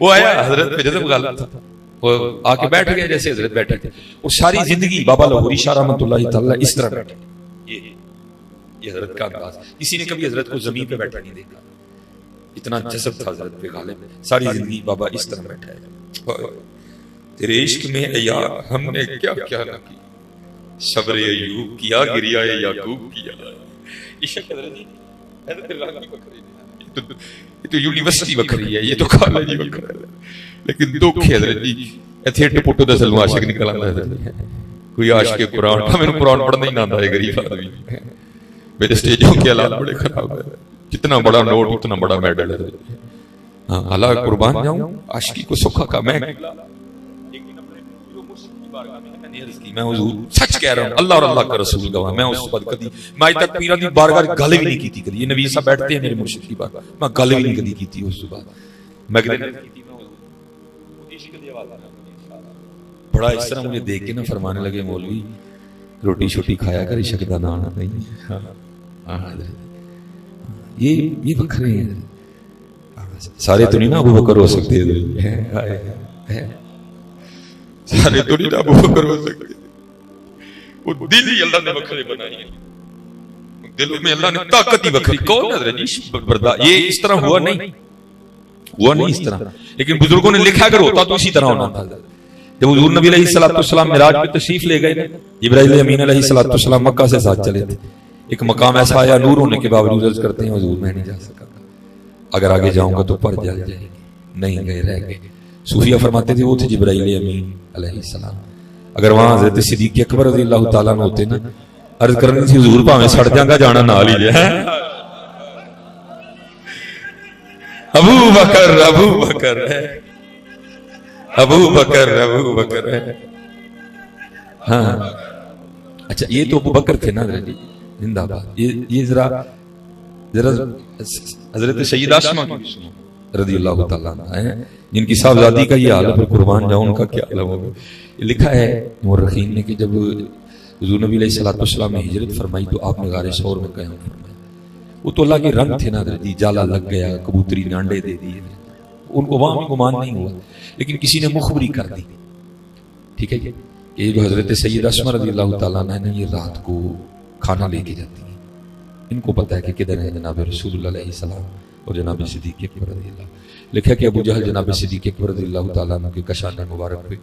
وہ آیا حضرت پہ جذب غالب تھا, وہ آ کے بیٹھ گیا جیسے حضرت بیٹھے تھے, اور ساری زندگی بابا لاہوری شاہ رحمۃ اللہ تعالی اس طرح بیٹھے. یہ حضرت کا انداز, کسی نے کبھی حضرت کو زمین پہ بیٹھا نہیں دیکھا, اتنا جذب تھا حضرت پہ غالب. ساری زندگی بابا اس طرح بیٹھا ہے. تیرے عشق میں اے یار ہم نے کیا کیا نہ کی, صبر ایوب کیا, گریا یعقوب کیا. عشق حضرت جی حضرت اللہ کی بکری, یہ تو یونیورسٹی بکری ہے, یہ تو کالج ہی بکرا ہے. لیکن دکھ ہے حضرت جی ایتھے ٹپ پٹو دے سلو عاشق نکل آندا ہے. کوئی عاشق قرآن, میں قرآن پڑھنا ہی نہ آتا ہے غریب آدمی. میرے سٹیجوں کے حالات بڑے خراب ہے, جتنا بڑا نوٹ اتنا بڑا میڈل ہے. ہاں اللہ قربان جاؤں, عاشقی کو سکھا کا میں میں حضور سچ کہہ رہا ہوں, اللہ اور اللہ کا رسول گواہ, میں اس وقت کبھی میں آج تک پیران دی بارگاہ گل بھی نہیں کی تھی. کبھی یہ نبی صاحب بیٹھتے ہیں میرے مرشد کی بارگاہ, میں گل بھی نہیں کبھی کی تھی. اس بعد میں بڑا اس طرح مجھے دیکھ کے نا فرمانے لگے, مولوی روٹی شوٹی کھایا کر, عشق دا نام نہیں. یہ بکھرے ہیں سارے, تو نہیں نا ابو بکر ہو سکتے, سارے تو نہیں نا ابو بکر ہو سکتے. وہ دل ہی اللہ نے بکھرے بنائے ہیں, دلوں میں اللہ نے طاقت ہی بکھری. کون حضرت جی یہ اس طرح ہوا نہیں اس طرح, لیکن بزرگوں نے لکھا اگر ہوتا تو اسی طرح ہونا تھا. جب حضور نبی علیہ الصلوۃ والسلام معراج پہ تشریف لے گئے, جبرائیل امین علیہ الصلوۃ والسلام مکہ سے ساتھ چلے تھے. ایک مقام ایسا آیا نور ہونے کے باوجود عرض کرتے ہیں حضور میں نہیں جا سکا, اگر آگے جاؤں گا تو پر جل جائے گی. نہیں گئے, رہ گئے. صوفیہ فرماتے تھے وہ تھے جبرائیل امین علیہ السلام. اگر وہاں حضرت صدیق اکبر رضی اللہ تعالیٰ عنہ ہوتے نا, عرض کرنی تھی حضور بھاویں سڑ جاں گا جانا نہ لیجیے. ابو بکر ہے, ابو بکر ہے. ہاں اچھا, یہ تو ابو بکر تھے نا زندہ باد. یہ ذرا حضرت سیدہ اسماء رضی اللہ تعالیٰ عنہ ہیں, جن کی صاحبزادی کا یہ حال ہے, قربان جاؤں ان کا کیا عالم ہوگا. لکھا ہے مورخین نے کہ جب حضور نبی علیہ الصلوۃ والسلام نے ہجرت فرمائی تو آپ نے غار ثور میں قیام فرمایا. وہ تو اللہ کے رنگ تھے نا حضرت جی, جالا لگ گیا, کبوتری نے انڈے دے دیے, ان کو وہاں بھی گمان نہیں ہوا, لیکن کسی نے مخبری کر دی. ٹھیک ہے جی, یہ جو حضرت سیدہ اسماء رضی اللہ تعالیٰ عنہ نے یہ رات کو کھانا لے کے جاتی ہیں, ان کو پتہ ہے کہ کدھر ہے جناب رسول اللہ علیہ السلام اور جناب صدیق اکبر رضی اللہ. لکھا کہ ابو جہل جناب صدیق اکبر رضی اللہ تعالیٰ عنہ کے کشان مبارک پہ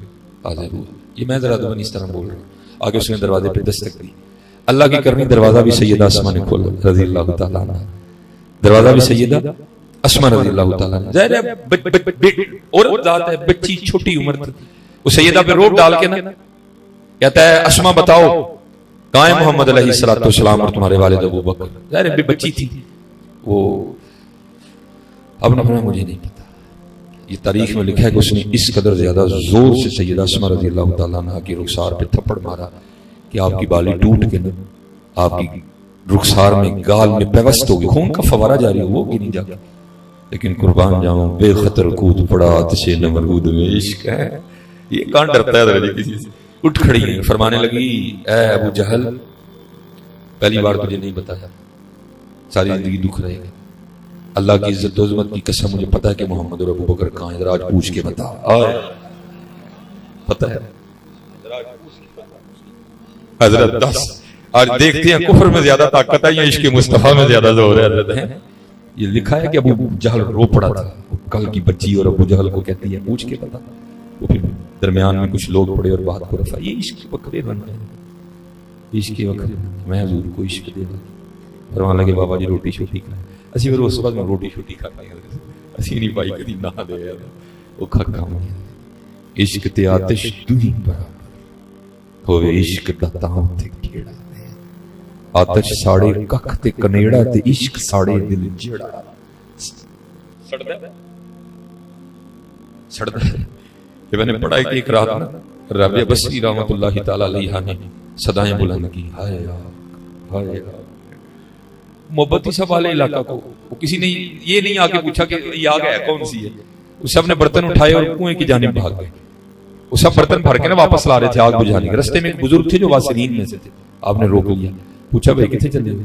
حاضر ہوا. یہ میں ذرا دونی اس طرح بول رہا ہوں. آگے اس نے دروازے پہ دستک دی, اللہ کی کرنی دروازہ بھی سیدہ اسماء نے کھولا رضی اللہ تعالیٰ عنہ. دروازہ بھی سیدہ اسماء رضی اللہ تعالیٰ عنہ. ظاہر ہے عورت ذات ہے, بچی چھوٹی عمر تھی. وہ سیدہ پہ روب ڈال کے نا کہتا ہے اسماء بتاؤ کہاں ہے محمد علیہ الصلوۃ والسلام اور تمہارے والد ابو بکر. ظاہر ہے بچی تھی وہ, اب نہ مجھے نہیں پتا. یہ تاریخ میں لکھا ہے کہ اس نے اس قدر زیادہ زور سے سیدہ اسماء رضی اللہ تعالیٰ عنہ کی رخسار پہ تھپڑ مارا کہ آپ کی بالی ٹوٹ کے نا آپ کی رخسار میں گال میں پیوست ہو گئی, خون کا فوارہ جاری ہو گئی نہیں جاتا. لیکن قربان جاؤں بے خطر کود پڑا آتش نمرود میں عشق ہے. یہ کہاں ڈرتا ہے درجے کسی سے. اٹھ کھڑی ہے, فرمانے لگی اے ابو جہل پہلی بار تجھے نہیں بتایا, ساری زندگی دکھ رہے گا. اللہ کی عزت و عظمت کی قسم مجھے پتا ہے کہ محمد اور ابو بکر کہاں ہیں, آج پوچھ کے بتا. پتہ ہے حضرت 10 آج دیکھتے ہیں کفر میں زیادہ طاقت ہے یا عشق مصطفیٰ میں زیادہ زور ہے حضرت ہیں. یہ لکھا ہے کہ ابو جہل رو پڑا تھا, کل کی بچی اور ابو جہل کو کہتی ہے پوچھ کے بتا. وہ پھر درمیان میں کچھ لوگ پڑے اور بات کو رفع. یہ عشق بکرے بن گئے, عشق بکرے. میں حضور کو عشق دے دوں, فرمان لگے بابا جی روٹی شوٹی کھائیں. اسی پھر اس وقت میں روٹی شوٹی کھاتے ہیں, اسی نہیں پائی کدی نہ دے وہ کھکا میں. عشق تے آتش دوہی برابر ہوئے, عشق دا تاں تے کیڑا آتش ساڑے ککھ تے کنیڑا تے عشق ساڑے دل جڑا. سڑتا ہے. یہ میں نے پڑھا ہے کہ ایک رات نا رابعہ بصری رحمۃ اللہ تعالیٰ علیہ نے صدائیں بلند کی, ہائے آگ ہائے آگ. محبتی سب والے علاقہ کو کسی نے یہ نہیں آگے پوچھا کہ یہ آگ ہے کون سی ہے. وہ سب نے برتن اٹھائے اور کنویں کی جانب بھاگ گئے. وہ سب برتن بھر کے نا واپس لا رہے تھے آگ بجھانے کے. رستے میں ایک بزرگ تھے جو واسرین میں سے تھے, آپ نے روک لیا, پوچھا بھائی کتنے چلے ہوئے.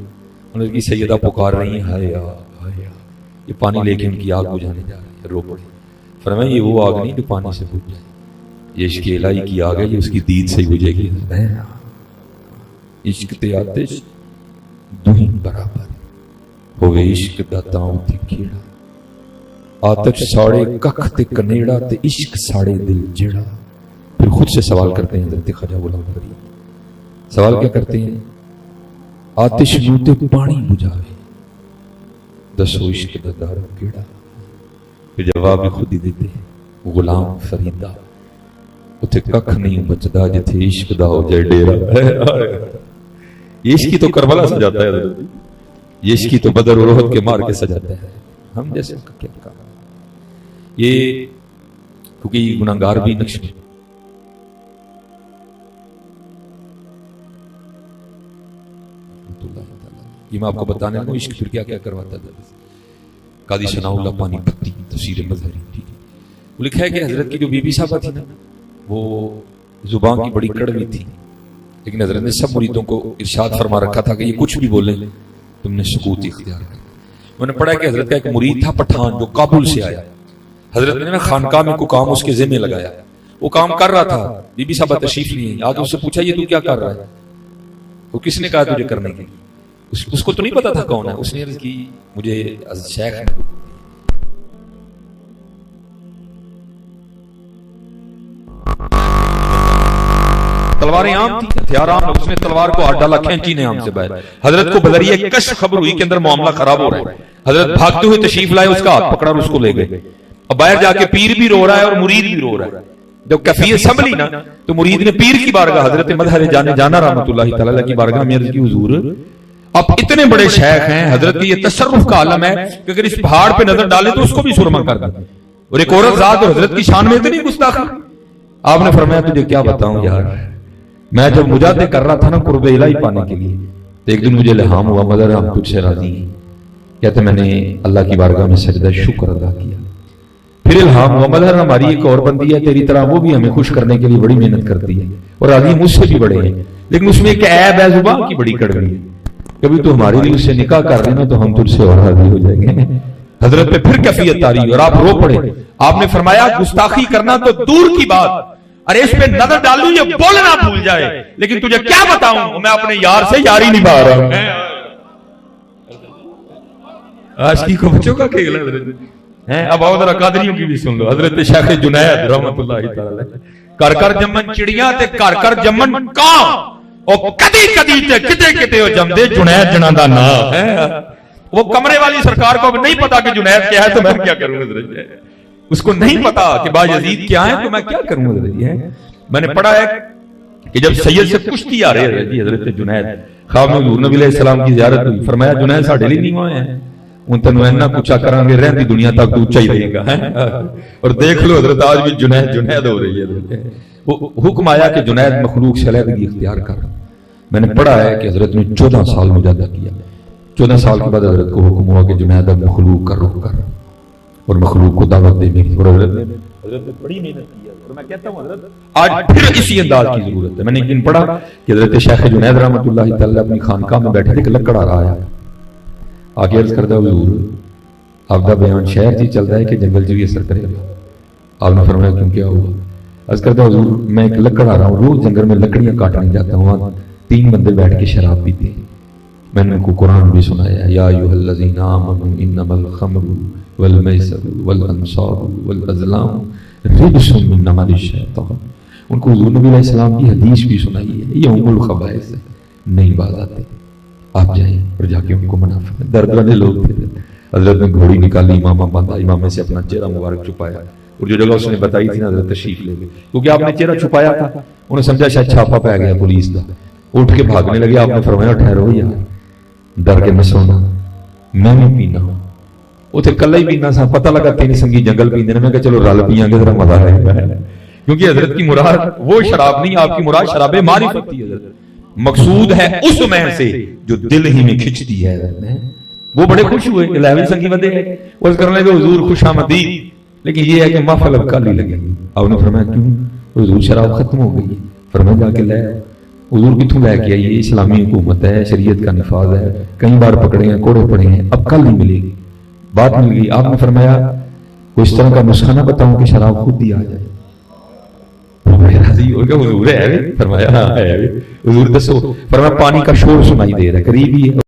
انہوں نے کہا سیدہ پکار رہی ہیں ہائے آگ ہائے آگ. یہ پانی لے کے ان کی آگ بجھانے جا رہے ہیں, رو پڑے. فرمایا یہ وہ آگ نہیں جو پانی سے بجھ جائے، یہ عشق الہی کی آگ ہے، یہ اس کی دید سے ہی بجھے گی۔ عشق تے آتش دوہیں برابر ہوئے، عشق دا تاؤں تے کیڑا، آتش ساڑے ککھ تے کنیڑا تے عشق ساڑے دل جیڑا۔ پھر خود سے سوال کرتے ہیں حضرت خواجہ غلام فرید، سوال کیا کرتے ہیں؟ آتش نوں تے پانی بجھاوے، دسو عشق دا دار کیڑا؟ پھر جواب خود ہی دیتے ہیں، غلام فریدہ اتھے ککھ نہیں بچدا جتھے عشق دا ہو جائے ڈیرا۔ یہ عشق تو کربلا سجاتا ہے حضرت، یہ عشق تو بدر اور احد کے مار کے سجاتا ہے، ہم جیسے کا کیا کام؟ یہ کیونکہ یہ گناہگار بھی نقش میں یہ میں آپ کو بتانے لگوں عشق پھر کیا کیا کرواتا تھا۔ قاضی ثناء اللہ پانی پتی تفسیر مظہری، وہ لکھا ہے کہ حضرت کی جو بی بی صاحبہ تھی نا وہ زبان کی بڑی کڑوی تھی، لیکن حضرت نے سب مریدوں کو ارشاد فرما رکھا تھا کہ یہ کچھ بھی بولیں تم نے سکوت اختیار کر۔ میں نے پڑھا کہ حضرت کا ایک مرید تھا پٹھان جو کابل سے آیا، حضرت نے نا خانقاہ میں کوئی کام اس کے ذمہ لگایا، وہ کام کر رہا تھا، بی بی صاحبہ تشریف نہیں ہے، آج اس سے پوچھا یہ تو کیا کر رہا ہے؟ وہ کس نے کہا تجھے کرنے کے؟ اس کو تو نہیں پتا تھا کون ہے، اس نے عرض کی مجھے شیخ ہے۔ تلواریں عام تھی، ہتھیار عام، اس نے تلوار کو ہاتھ ڈالا، کھینچی نے عام سے باہر۔ حضرت کو بدریہ کشف خبر ہوئی کہ اندر معاملہ خراب ہو رہا ہے، حضرت بھاگتے ہوئے تشریف لائے، اس کا ہاتھ پکڑا اور اس کو لے گئے۔ اب باہر جا کے پیر بھی رو رہا ہے اور مرید بھی رو رہا ہے۔ جب کیفیت سنبھلی نا تو مرید نے پیر کی بارگاہ حضرت مظہر جانا رحمۃ اللہ تعالی کی بارگاہ میں عرض کی حضور اب اتنے بڑے شیخ ہیں، حضرت کی یہ تصرف کا عالم ہے کہ اگر اس پہاڑ پہ نظر ڈالیں تو اس کو بھی سرما کر دیں، اور ایک عورت ذات اور حضرت کی شان میں اتنی گستاخی۔ آپ نے فرمایا تجھے کیا بتاؤں یار، میں جب مجاہدے کر رہا تھا نا قرب الہی پانے کے لیے، تو ایک دن مجھے الہام ہوا مدر ہم تجھ سے راضی ہیں، کہتے میں نے اللہ کی بارگاہ میں سجدہ شکر ادا کیا۔ پھر الہام ہوا مدر ہماری ایک اور بندی ہے تیری طرح، وہ بھی ہمیں خوش کرنے کے لیے بڑی محنت کرتی ہے اور راضی مجھ سے بھی بڑے ہیں، لیکن اس میں ایک عیب ہے، زبان کی بڑی کڑوی ہے، کبھی تو ہمارے لیے اس سے نکاح کر لینا تو ہم تجھ سے اور راضی ہو جائیں گے۔ حضرت پہ پھر کیفیت تاری اور آپ رو پڑے۔ آپ نے فرمایا گستاخی کرنا تو دور کی بات، ارے اس پہ نظر ڈالوں یہ بولنا بھول جائے، لیکن تجھے کیا بتاؤں میں اپنے یار سے یاری نبھا رہا ہوں۔ عاشقی کو بچوں کا کھیل ہے۔ اب آؤ ذرا قادریوں کی بھی سن لو۔ حضرت شیخ جنید رحمۃ اللہ تعالی کر کر جمن چڑیاں تے کر کر جمن کاں، او کدی کدی تے کتے کتے او جمدے جنید جنا دا نام ہے۔ وہ کمرے والی سرکار کو اب نہیں پتا کہ جنید کیا ہے تو میں کیا کروں، حضرت اس کو نہیں پتا کہ با یزید کیا ہے تو میں کیا کروں۔ حضرت میں نے پڑھا ہے کہ جب سید سے کشتی آ رہے ہیں حضرت جنید خواب میں حضور نبی علیہ السلام کی زیارت ہوئی، فرمایا جنید ساڈے لیے نہیں ہوئے ہیں، ان تنو اینا کچھا کران گے رہن دی دنیا تک تو اچھا ہی رہے گا۔ اور دیکھ لو حضرت آج بھی جنید جنید ہو رہی ہے۔ وہ حکم آیا کہ جنید مخلوق سے علیحدگی اختیار کر۔ میں نے پڑھا ہے کہ حضرت نے 14 سال مجاہدہ کیا، 14 سال کے بعد حضرت کو حکم ہوا کہ جنید اب مخلوق کا رخ کر اور مخلوق کو دعوت دے گی، اور حضرت نے بڑی محنت کی ہے۔ اور میں کہتا ہوں حضرت آج پھر اسی انداز کی ضرورت ہے۔ میں نے ایک دن پڑھا کہ حضرت شیخ جنید رحمۃ اللہ تعالی اپنی خانقاہ میں بیٹھے تھے کہ لکڑ آ رہا ہے، آگے عرض کردہ حضور آپ کا بیان شہر جی چلتا ہے کہ جنگل جی بھی اثر کرے گا؟ آپ نے فرمایا کیوں کیا ہوا؟ عرض کردہ حضور میں ایک لکڑ آ رہا ہوں، روز جنگل میں لکڑیاں کاٹنے جاتا ہوں، وہاں 3 بندے بیٹھ کے شراب پیتے ہیں، میں نے ان کو قرآن بھی سنایا، یا ایھا الذین آمنوا انما الخمر والمیسر والانصاب والازلام رجس من عمل الشیطان۔ ان کو حضور نبی علیہ السلام کی حدیث بھی سنائی ہے، یہ ام الخبائث ہے، نہیں باز آتے، آپ جائیں اور جا کے ان کو منع فرمائیں۔ دردرنے لوگ تھے، حضرت نے گھوڑی نکالی، امامہ باندھا، امامے سے اپنا چہرہ مبارک چھپایا، اور جو جگہ اس نے بتائی تھی نا حضرت تشریف لے گئے، کیونکہ آپ نے چہرہ چھپایا تھا، انہوں نے سمجھا شاید چھاپا پہ گیا پولیس کا، اٹھ کے بھاگنے لگے۔ آپ نے فرمایا ٹھہرو یار، ڈر کے میں سونا، میں بھی پینا ہوں، اتنے کلا ہی پینا سا، پتہ لگا 3 سنگی جنگل پیندے نے، میں کہا چلو رل پیاں گے ذرا مزہ آئے گا، کیونکہ حضرت کی مراد وہ شراب نہیں، آپ کی مراد شراب معرفت تھی۔ حضرت مقصود ہے اس میں سے جو دل ہی میں کھچتی ہے۔ وہ بڑے خوش ہوئے، 11 سنگی بندے ہیں، وہ اس کرنے لگے حضور خوش آمدید، لیکن یہ ہے کہ محفل اب کل ہی لگے گی۔ آپ نے فرمایا کیوں؟ حضور شراب ختم ہو گئی۔ فرمایا جا کے لے، حضور کتوں لے کے آئیے، اسلامی حکومت ہے، شریعت کا نفاذ ہے، کئی بار پکڑے ہیں، کوڑے پڑے ہیں، اب کل ہی ملے گی، بات مل گئی۔ آپ نے فرمایا کوئی اس طرح کا نسخہ نہ بتاؤں کہ شراب خود ہی آ جائے. حضور ہے، فرمایا ہاں ہے. حضور دسو، فرمایا پانی کا شور سنائی دے رہا ہے، قریب ہی ہے.